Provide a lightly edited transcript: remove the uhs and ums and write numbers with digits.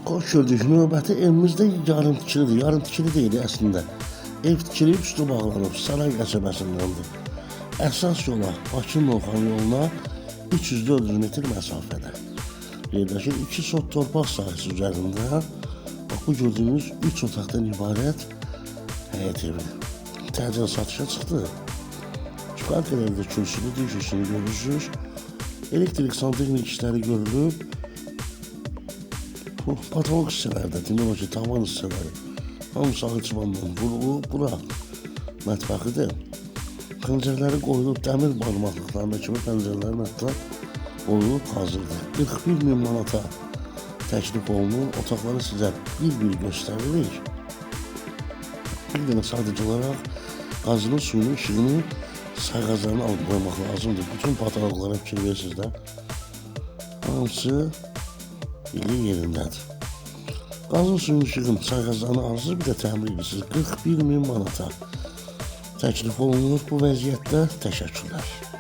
Xoş gördük. Növbəti evimizdə yarım tikilidir. Yarım tikili deyil əslində. Ev tikilib, üstü bağlanıb. Saray qəsəbəsindəndir. Əsas yola, Bakı-Novxan yoluna 300-400 metr məsafədə yerləşir. 2 sot torpaq sahəsi üzərində. Bax, bu gördüyünüz 3 otaqdan ibarət həyət evi. Təcil satışa çıxdı. Yuxarı tərəfdə kürsülü, düşüşünü görürsünüz. Elektrik santexnik işləri görülüb. Bu patolog hissələrdə, demək o ki, tavan hissələri. Hamısı ağıçmandan vurulub, bura mətbəxidir. Pəncərləri qoyulub, dəmir barmaqlıqlarına kimi pəncərələrin hətta qoyulub hazırdır. 41.000 manata təklif olunur. Otaqları sizə bir-bir göstəririk. Bir dənə sadəcə olaraq qazının suyunu, işığını, sayğaclarını alıb qoymaq lazımdır. Bütün patologlara fikir verirsiniz də. Hamısı yerindədir. Qazın suyunu, işığın, sayğaclarını alırsınız, bir də təmir edirsiniz. 41.000 manata təklif olunur bu vəziyyətdə. Təşəkkürlər.